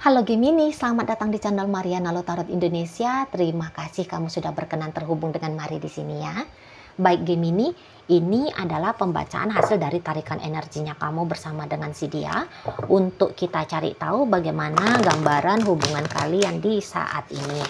Halo Gemini, selamat datang di channel Mariana Tarot Indonesia. Terima kasih kamu sudah berkenan terhubung dengan Mari di sini ya. Baik Gemini, ini adalah pembacaan hasil dari tarikan energinya kamu bersama dengan si dia untuk kita cari tahu bagaimana gambaran hubungan kalian di saat ini.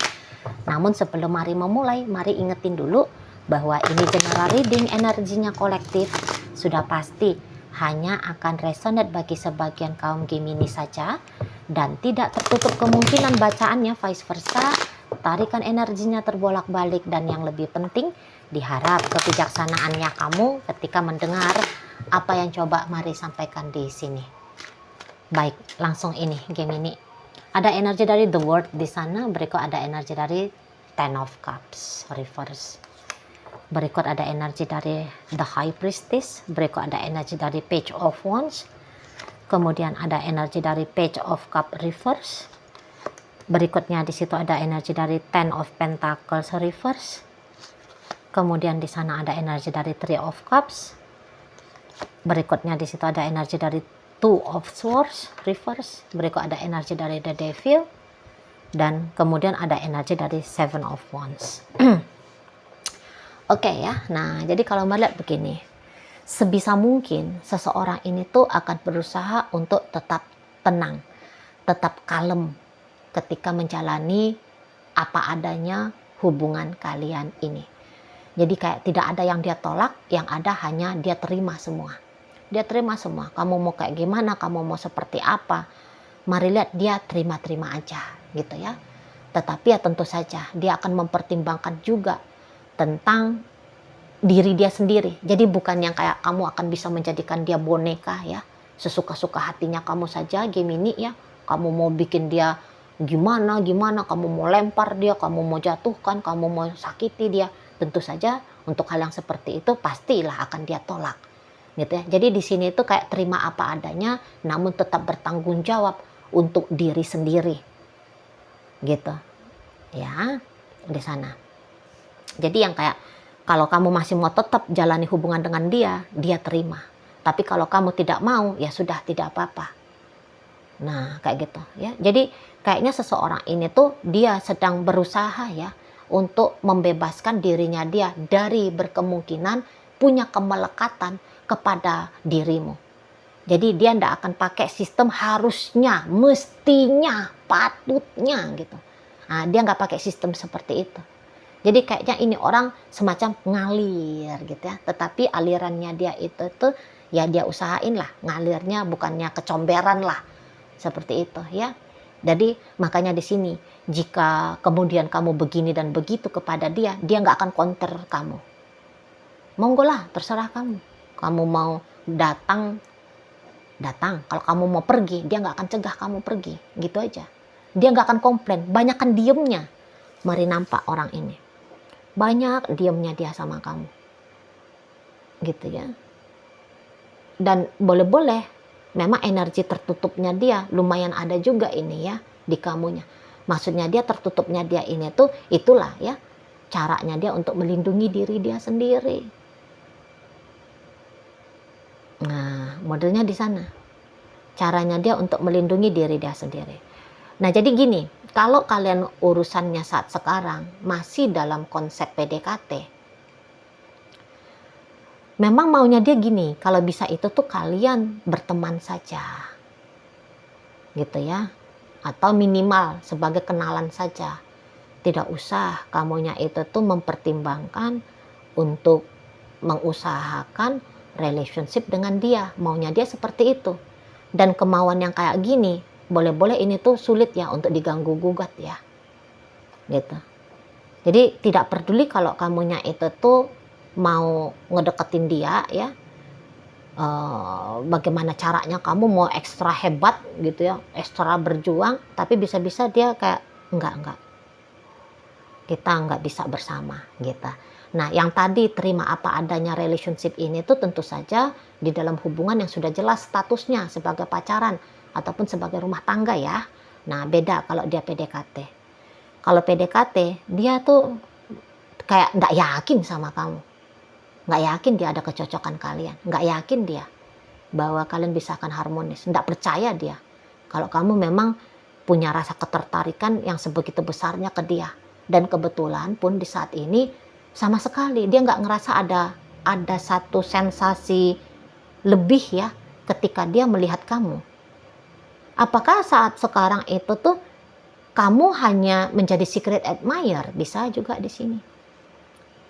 Namun sebelum Mari memulai, Mari ingetin dulu bahwa ini general reading, energinya kolektif, sudah pasti hanya akan resonate bagi sebagian kaum Gemini saja dan tidak tertutup kemungkinan bacaannya vice versa. Tarikan energinya terbolak-balik dan yang lebih penting diharap kebijaksanaannya kamu ketika mendengar apa yang coba Mari sampaikan di sini. Baik, langsung ini Gemini. Ada energi dari The World di sana, berikut ada energi dari Ten of Cups reverse. Berikut ada energi dari The High Priestess, berikut ada energi dari Page of Wands, kemudian ada energi dari Page of Cup reverse. Berikutnya di situ ada energi dari Ten of Pentacles reverse. Kemudian di sana ada energi dari Three of Cups. Berikutnya di situ ada energi dari Two of Swords reverse. Berikut ada energi dari The Devil dan kemudian ada energi dari Seven of Wands. Oke ya, nah jadi kalau melihat begini, sebisa mungkin seseorang ini tuh akan berusaha untuk tetap tenang, tetap kalem ketika menjalani apa adanya hubungan kalian ini. Jadi kayak tidak ada yang dia tolak, yang ada hanya dia terima semua. Dia terima semua, kamu mau kayak gimana, kamu mau seperti apa, mari lihat dia terima-terima aja gitu ya. Tetapi ya tentu saja dia akan mempertimbangkan juga tentang diri dia sendiri. Jadi bukan yang kayak kamu akan bisa menjadikan dia boneka ya, sesuka-suka hatinya kamu saja Gemini ya. Kamu mau bikin dia gimana, kamu mau lempar dia, kamu mau jatuhkan, kamu mau sakiti dia. Tentu saja untuk hal yang seperti itu pastilah akan dia tolak gitu ya. Jadi di sini itu kayak terima apa adanya namun tetap bertanggung jawab untuk diri sendiri gitu ya, di sana. Jadi yang kayak kalau kamu masih mau tetap jalani hubungan dengan dia, dia terima. Tapi kalau kamu tidak mau, ya sudah, tidak apa-apa. Nah, kayak gitu ya. Jadi kayaknya seseorang ini tuh dia sedang berusaha ya untuk membebaskan dirinya dia dari berkemungkinan punya kemelekatan kepada dirimu. Jadi dia tidak akan pakai sistem harusnya, mestinya, patutnya gitu. Nah, dia nggak pakai sistem seperti itu. Jadi kayaknya ini orang semacam ngalir gitu ya. Tetapi alirannya dia itu tuh ya dia usahain lah. Ngalirnya bukannya kecomberan lah. Seperti itu ya. Jadi makanya di sini jika kemudian kamu begini dan begitu kepada dia, dia nggak akan counter kamu. Monggo lah, terserah kamu. Kamu mau datang. Kalau kamu mau pergi, dia nggak akan cegah kamu pergi. Gitu aja. Dia nggak akan komplain. Banyakan diemnya. Mari nampak orang ini. Banyak diamnya dia sama kamu gitu ya. Dan boleh-boleh memang energi tertutupnya dia lumayan ada juga ini ya di kamunya. Maksudnya dia tertutupnya dia ini tuh itulah ya caranya dia untuk melindungi diri dia sendiri. Nah modelnya di sana caranya dia untuk melindungi diri dia sendiri. Nah jadi gini, kalau kalian urusannya saat sekarang masih dalam konsep PDKT, memang maunya dia gini, kalau bisa itu tuh kalian berteman saja, gitu ya, atau minimal sebagai kenalan saja. Tidak usah kamunya itu tuh mempertimbangkan untuk mengusahakan relationship dengan dia, maunya dia seperti itu. Dan kemauan yang kayak gini, boleh-boleh ini tuh sulit ya untuk diganggu gugat ya gitu. Jadi tidak peduli kalau kamunya itu tuh mau ngedeketin dia ya, bagaimana caranya kamu mau ekstra hebat gitu ya, ekstra berjuang, tapi bisa-bisa dia kayak enggak kita nggak bisa bersama gitu. Nah yang tadi terima apa adanya relationship ini tuh tentu saja di dalam hubungan yang sudah jelas statusnya sebagai pacaran ataupun sebagai rumah tangga ya. Nah beda kalau dia PDKT. Kalau PDKT dia tuh kayak nggak yakin sama kamu. Nggak yakin dia ada kecocokan kalian. Nggak yakin dia bahwa kalian bisa akan harmonis. Nggak percaya dia. Kalau kamu memang punya rasa ketertarikan yang sebegitu besarnya ke dia. Dan kebetulan pun di saat ini sama sekali dia nggak ngerasa ada satu sensasi lebih ya ketika dia melihat kamu. Apakah saat sekarang itu tuh kamu hanya menjadi secret admirer? Bisa juga di sini.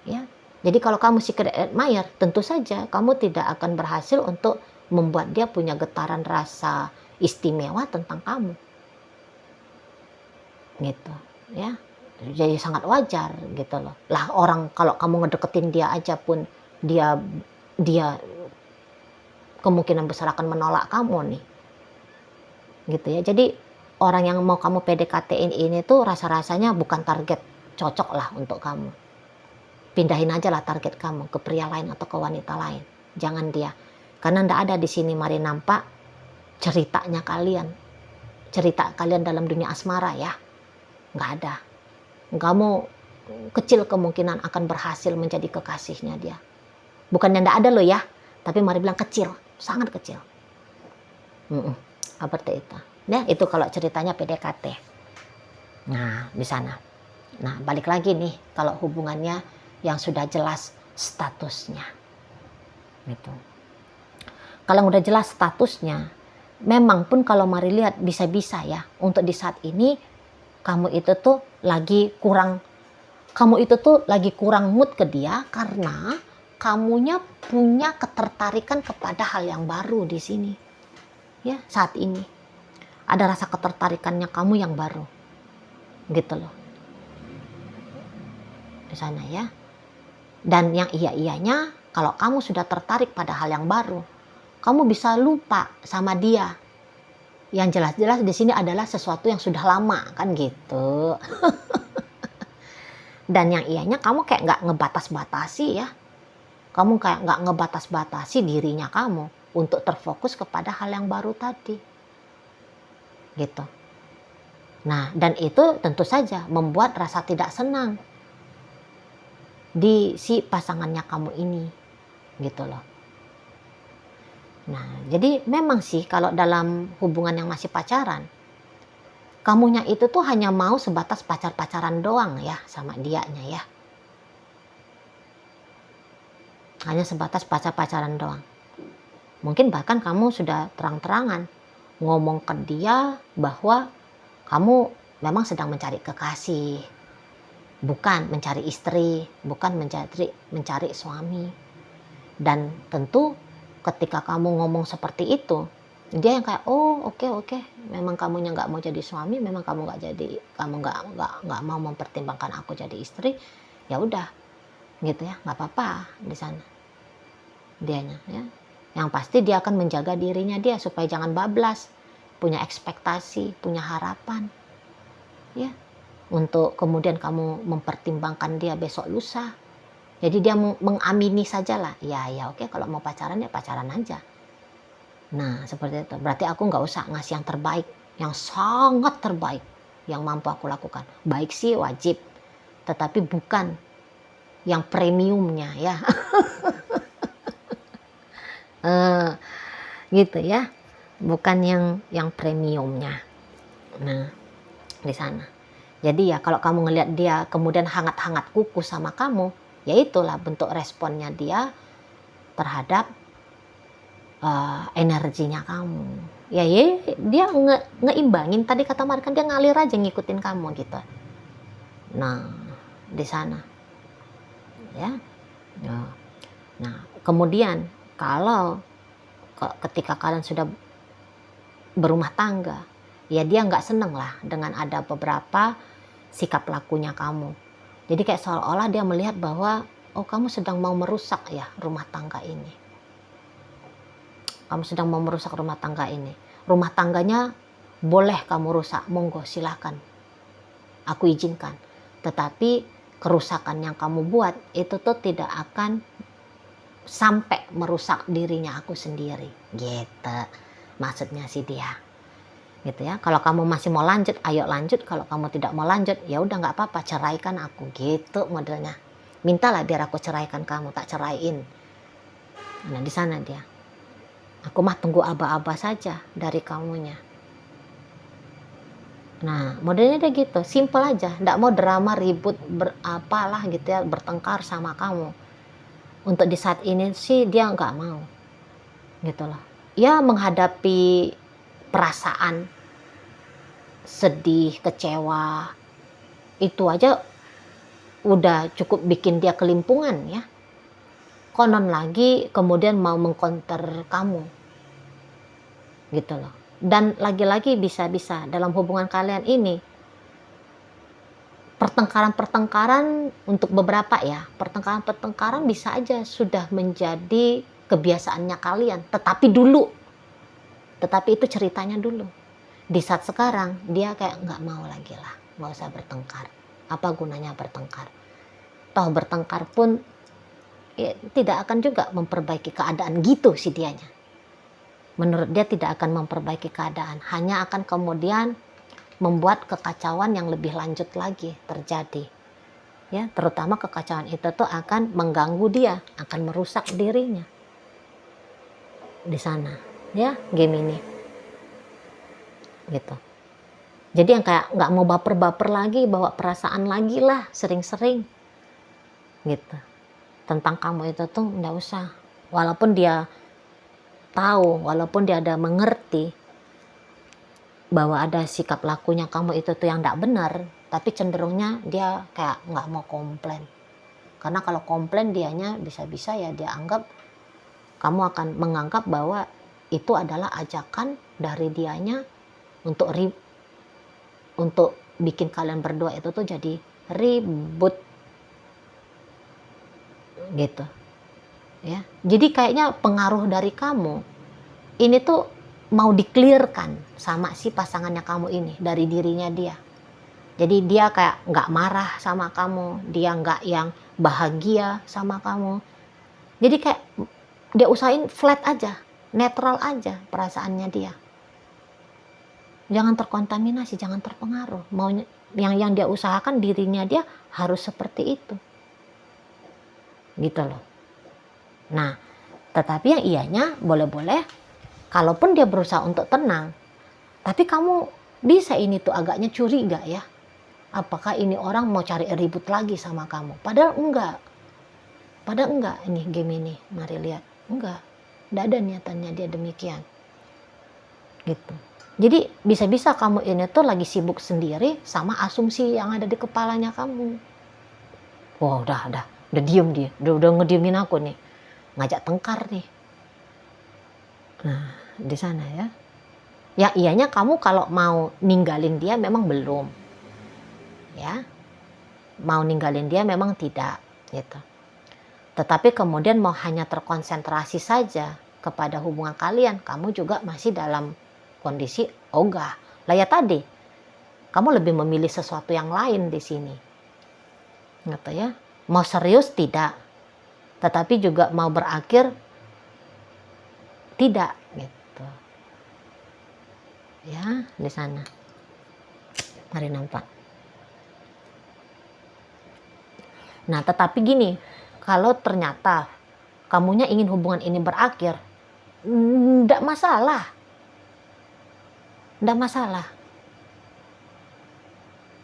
Ya. Jadi kalau kamu secret admirer, tentu saja kamu tidak akan berhasil untuk membuat dia punya getaran rasa istimewa tentang kamu. Gitu, ya. Jadi sangat wajar gitu loh. Lah orang kalau kamu ngedeketin dia aja pun dia kemungkinan besar akan menolak kamu nih. Gitu ya. Jadi orang yang mau kamu PDKT-in ini tuh rasa-rasanya bukan target cocok lah untuk kamu. Pindahin aja lah target kamu ke pria lain atau ke wanita lain. Jangan dia. Karena ndak ada di sini mari nampak ceritanya kalian. Cerita kalian dalam dunia asmara ya. Nggak ada. Kamu kecil kemungkinan akan berhasil menjadi kekasihnya dia. Bukannya ndak ada loh ya. Tapi mari bilang kecil. Sangat kecil. Seperti itu. Ya, itu kalau ceritanya PDKT. Nah, di sana. Nah, balik lagi nih kalau hubungannya yang sudah jelas statusnya. Gitu. Kalau udah jelas statusnya, memang pun kalau mari lihat bisa-bisa ya, untuk di saat ini kamu itu tuh lagi kurang mood ke dia karena kamunya punya ketertarikan kepada hal yang baru di sini. Ya, saat ini ada rasa ketertarikannya kamu yang baru. Gitu loh. Di sana ya. Dan yang iya-iyanya, kalau kamu sudah tertarik pada hal yang baru, kamu bisa lupa sama dia. Yang jelas-jelas di sini adalah sesuatu yang sudah lama, kan gitu. Dan yang iyanya kamu kayak nggak ngebatas-batasi ya. Kamu kayak nggak ngebatas-batasi dirinya kamu untuk terfokus kepada hal yang baru tadi. Gitu. Nah, dan itu tentu saja membuat rasa tidak senang di si pasangannya kamu ini, gitu loh. Nah, jadi memang sih kalau dalam hubungan yang masih pacaran, kamunya itu tuh hanya mau sebatas pacar-pacaran doang ya sama dianya ya. Hanya sebatas pacar-pacaran doang. Mungkin bahkan kamu sudah terang-terangan ngomong ke dia bahwa kamu memang sedang mencari kekasih, bukan mencari istri, bukan mencari suami. Dan tentu ketika kamu ngomong seperti itu, dia yang kayak oke, memang kamunya nggak mau jadi suami, memang kamu nggak mau mempertimbangkan aku jadi istri, ya udah, gitu ya, nggak apa-apa di sana, dianya ya. Yang pasti dia akan menjaga dirinya dia supaya jangan bablas, punya ekspektasi, punya harapan, ya. Untuk kemudian kamu mempertimbangkan dia besok lusa. Jadi dia mengamini sajalah. Ya oke, kalau mau pacaran ya pacaran aja. Nah seperti itu. Berarti aku nggak usah ngasih yang terbaik, yang sangat terbaik yang mampu aku lakukan. Baik sih wajib, tetapi bukan yang premiumnya ya. Gitu ya. Bukan yang premiumnya. Nah di sana. Jadi ya kalau kamu ngelihat dia kemudian hangat-hangat kuku sama kamu, ya itulah bentuk responnya dia terhadap energinya kamu. Ya dia ngeimbangin, tadi kata Markan dia ngalir aja ngikutin kamu gitu. Nah di sana ya. Nah kemudian kalau ketika kalian sudah berumah tangga, ya dia nggak seneng lah dengan ada beberapa sikap lakunya kamu. Jadi kayak seolah-olah dia melihat bahwa kamu sedang mau merusak ya rumah tangga ini. Kamu sedang mau merusak rumah tangga ini. Rumah tangganya boleh kamu rusak, monggo silakan. Aku izinkan. Tetapi kerusakan yang kamu buat itu tuh tidak akan sampai merusak dirinya aku sendiri. Gitu maksudnya sih dia. Gitu ya. Kalau kamu masih mau lanjut, ayo lanjut. Kalau kamu tidak mau lanjut, ya udah nggak apa-apa, ceraikan aku. Gitu modelnya. Mintalah biar aku ceraikan kamu, tak ceraiin. Nah di sana dia. Aku mah tunggu aba-aba saja dari kamunya. Nah, modelnya dia gitu, simple aja, nggak mau drama, ribut, apalah gitu ya, bertengkar sama kamu. Untuk di saat ini sih dia nggak mau, gitu loh. Ya menghadapi perasaan sedih, kecewa, itu aja udah cukup bikin dia kelimpungan ya. Konon lagi kemudian mau mengcounter kamu, gitu loh. Dan lagi-lagi bisa-bisa dalam hubungan kalian ini, pertengkaran-pertengkaran untuk beberapa ya, pertengkaran-pertengkaran bisa aja sudah menjadi kebiasaannya kalian. Tetapi itu ceritanya dulu. Di saat sekarang dia kayak nggak mau lagi lah, nggak usah bertengkar. Apa gunanya bertengkar? Toh bertengkar pun ya, tidak akan juga memperbaiki keadaan gitu si dianya. Menurut dia tidak akan memperbaiki keadaan, hanya akan kemudian membuat kekacauan yang lebih lanjut lagi terjadi. Ya, terutama kekacauan itu tuh akan mengganggu dia, akan merusak dirinya di sana. Ya, Gemini. Gitu. Jadi yang kayak nggak mau baper-baper lagi, bawa perasaan lagi lah, sering-sering. Gitu. Tentang kamu itu tuh nggak usah. Walaupun dia tahu, walaupun dia ada mengerti bahwa ada sikap lakunya kamu itu tuh yang tidak benar, tapi cenderungnya dia kayak nggak mau komplain. Karena kalau komplain dianya bisa-bisa ya dia anggap, kamu akan menganggap bahwa itu adalah ajakan dari dianya untuk bikin kalian berdua itu tuh jadi ribut gitu ya. Jadi kayaknya pengaruh dari kamu ini tuh mau di-clearkan sama si pasangannya kamu ini dari dirinya dia. Jadi dia kayak nggak marah sama kamu, dia nggak yang bahagia sama kamu. Jadi kayak dia usahain flat aja, netral aja perasaannya dia. Jangan terkontaminasi, jangan terpengaruh. Mau yang dia usahakan dirinya dia harus seperti itu. Gitu loh. Nah, tetapi yang ianya boleh-boleh, kalaupun dia berusaha untuk tenang, tapi kamu bisa ini tuh agaknya curiga ya. Apakah ini orang mau cari ribut lagi sama kamu? Padahal enggak. Ini Gemini, mari lihat. Enggak ada niatannya dia demikian. Gitu. Jadi bisa-bisa kamu ini tuh lagi sibuk sendiri sama asumsi yang ada di kepalanya kamu. Wah, udah diem dia, udah ngediemin aku nih, ngajak tengkar nih. Nah, di sana ya. Ya ianya kamu kalau mau ninggalin dia memang belum. Ya. Mau ninggalin dia memang tidak, gitu. Tetapi kemudian mau hanya terkonsentrasi saja kepada hubungan kalian, kamu juga masih dalam kondisi ogah. Lah ya tadi, kamu lebih memilih sesuatu yang lain di sini. Gitu ya. Mau serius tidak, tetapi juga mau berakhir tidak, gitu. Ya, di sana. Mari nampak. Nah, tetapi gini, kalau ternyata kamunya ingin hubungan ini berakhir, enggak masalah. Enggak masalah.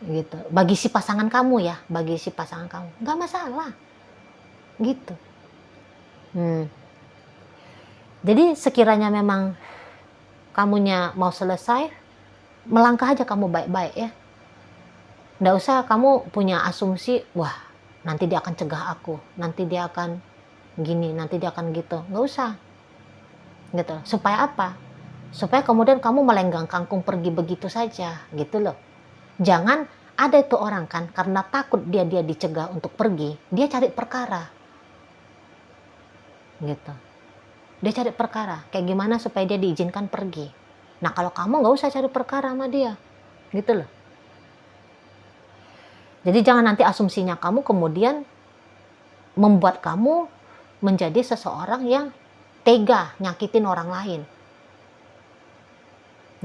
Gitu. Bagi si pasangan kamu ya, enggak masalah. Gitu. Jadi sekiranya memang kamunya mau selesai, melangkah aja kamu baik-baik ya. Enggak usah kamu punya asumsi, wah nanti dia akan cegah aku, nanti dia akan gini, nanti dia akan gitu. Enggak usah. Gitu. Supaya apa? Supaya kemudian kamu melenggang kangkung pergi begitu saja, gitu loh. Jangan ada itu orang kan karena takut dia dicegah untuk pergi, dia cari perkara. Gitu. Dia cari perkara, kayak gimana supaya dia diizinkan pergi. Nah, kalau kamu nggak usah cari perkara sama dia. Gitu loh. Jadi jangan nanti asumsinya kamu kemudian membuat kamu menjadi seseorang yang tega nyakitin orang lain.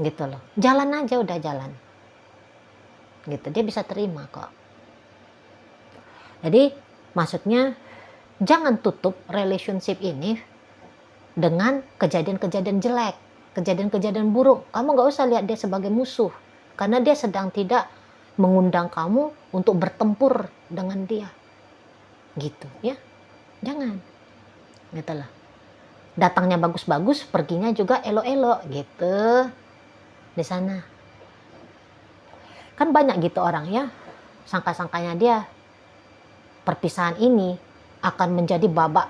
Gitu loh. Jalan aja, udah jalan. Gitu, dia bisa terima kok. Jadi maksudnya jangan tutup relationship ini dengan kejadian-kejadian jelek, kejadian-kejadian buruk. Kamu nggak usah lihat dia sebagai musuh. karena dia sedang tidak mengundang kamu untuk bertempur dengan dia. Gitu ya. Jangan. Gitu loh. Datangnya bagus-bagus, perginya juga elok-elok gitu. Di sana. Kan banyak gitu orang ya. Sangka-sangkanya dia perpisahan ini akan menjadi babak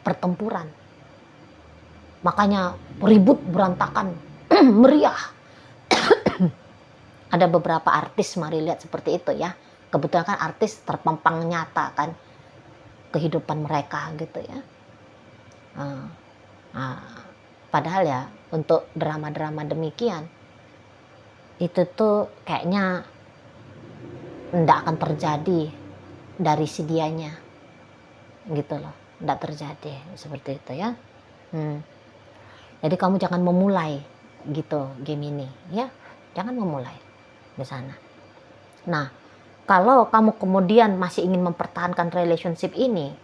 pertempuran. Makanya ribut berantakan, meriah. Ada beberapa artis, mari lihat seperti itu ya. Kebetulan kan artis terpampang nyata kan kehidupan mereka gitu ya. Padahal ya untuk drama-drama demikian itu tuh kayaknya nggak akan terjadi dari si dianya gitu loh, nggak terjadi seperti itu ya. Jadi kamu jangan memulai gitu Gemini ya, jangan memulai di sana. Nah, kalau kamu kemudian masih ingin mempertahankan relationship ini,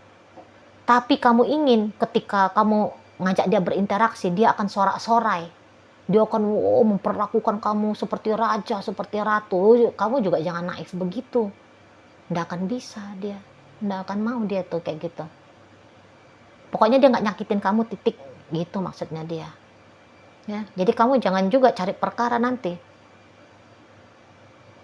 tapi kamu ingin ketika kamu ngajak dia berinteraksi, dia akan sorak-sorai, dia akan memperlakukan kamu seperti raja, seperti ratu, kamu juga jangan naif begitu. Nggak akan bisa dia, nggak akan mau dia tuh kayak gitu. Pokoknya dia nggak nyakitin kamu, titik gitu maksudnya dia. Ya, jadi kamu jangan juga cari perkara nanti.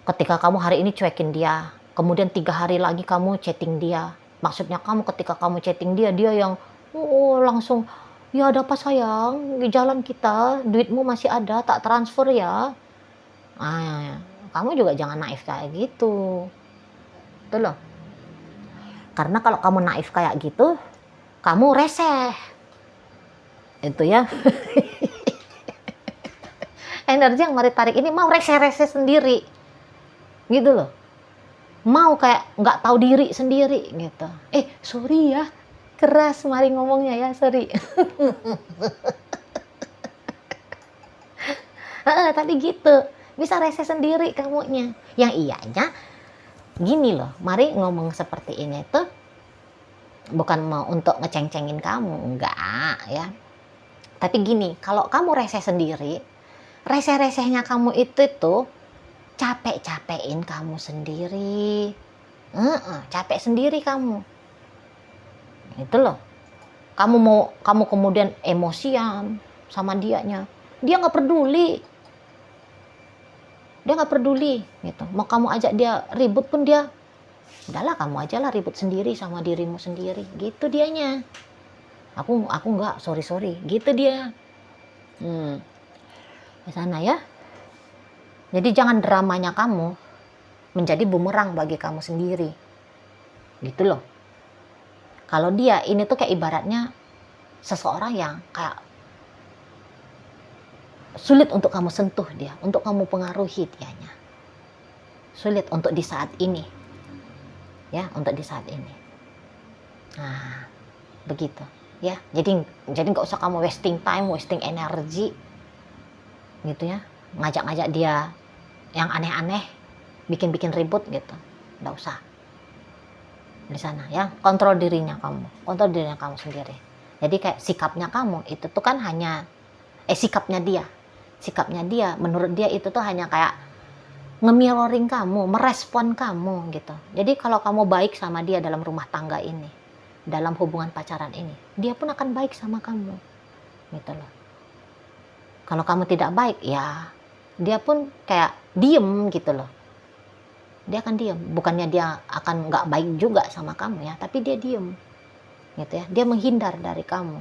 Ketika kamu hari ini cuekin dia, kemudian 3 hari lagi kamu chatting dia. Maksudnya kamu ketika kamu chatting dia, dia yang langsung, ya ada apa sayang, di jalan kita, duitmu masih ada, tak transfer ya. Kamu juga jangan naif kayak gitu. Itu loh. Karena kalau kamu naif kayak gitu, kamu reseh. Itu ya. Energi yang mari tarik ini mau reseh-reseh sendiri. Gitu loh, mau kayak nggak tahu diri sendiri gitu. Sorry ya, keras mari ngomongnya ya, sorry. Tapi gitu, bisa rese sendiri kamunya. Yang iyanya gini loh, mari ngomong seperti ini tuh bukan mau untuk ngeceng-cengin kamu, enggak ya. Tapi gini, kalau kamu rese sendiri, rese-resehnya kamu itu tuh capek-capekin kamu sendiri. Capek sendiri kamu. Itu loh. Kamu kemudian emosian sama dianya. Dia nggak peduli. Dia nggak peduli gitu. Mau kamu ajak dia ribut pun dia, udahlah kamu aja lah ribut sendiri sama dirimu sendiri. Gitu dianya. Aku nggak, sorry. Gitu dia. Di sana ya. Jadi jangan dramanya kamu menjadi bumerang bagi kamu sendiri. Gitu loh. Kalau dia ini tuh kayak ibaratnya seseorang yang kayak sulit untuk kamu sentuh dia, untuk kamu pengaruhi dianya. Sulit untuk di saat ini. Ya, untuk di saat ini. Nah, begitu. Ya, jadi nggak usah kamu wasting time, wasting energi. Gitu ya. Ngajak-ngajak dia yang aneh-aneh, bikin ribut gitu, nggak usah di sana ya. Kontrol dirinya kamu sendiri. Jadi kayak sikapnya kamu itu tuh kan hanya sikapnya dia menurut dia itu tuh hanya kayak nge-mirroring kamu, merespon kamu gitu. Jadi kalau kamu baik sama dia dalam rumah tangga ini, dalam hubungan pacaran ini, dia pun akan baik sama kamu gitu loh. Kalau kamu tidak baik ya dia pun kayak diem gitu loh. Dia akan diem. Bukannya dia akan nggak baik juga sama kamu ya, tapi dia diem gitu ya. Dia menghindar dari kamu.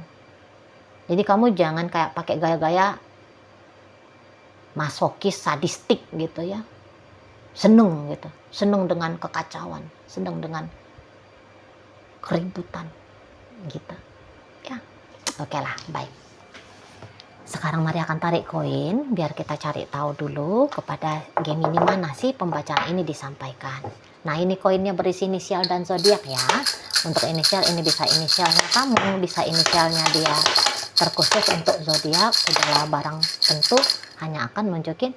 Jadi kamu jangan kayak pakai gaya-gaya masokis, sadistik gitu ya. Seneng gitu. Seneng dengan kekacauan. Seneng dengan keributan gitu ya. Oke lah, baik. Sekarang Maria akan tarik koin biar kita cari tahu dulu kepada Gemini mana sih pembacaan ini disampaikan. Nah, ini koinnya berisi inisial dan zodiak ya. Untuk inisial ini bisa inisialnya kamu, bisa inisialnya dia. Terkhusus untuk zodiak adalah barang tentu hanya akan nunjukin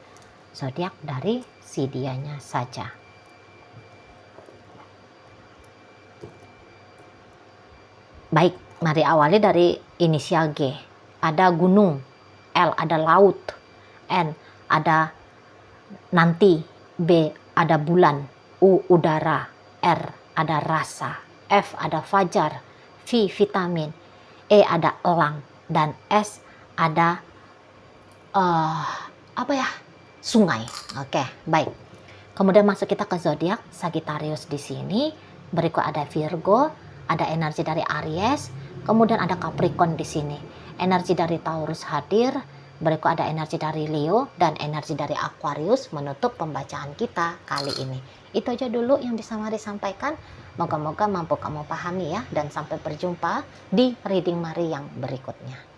zodiak dari si dianya saja. Baik, mari awali dari inisial G. Ada gunung, L ada laut, N ada nanti, B ada bulan, U udara, R ada rasa, F ada fajar, V vitamin, E ada elang, dan S ada apa ya? Sungai. Oke, baik. Kemudian masuk kita ke zodiak Sagittarius di sini. Berikut ada Virgo, ada energi dari Aries, kemudian ada Capricorn di sini. Energi dari Taurus hadir, berikut ada energi dari Leo dan energi dari Aquarius menutup pembacaan kita kali ini. Itu aja dulu yang bisa Mari sampaikan. Moga-moga mampu kamu pahami ya, dan sampai berjumpa di reading Mari yang berikutnya.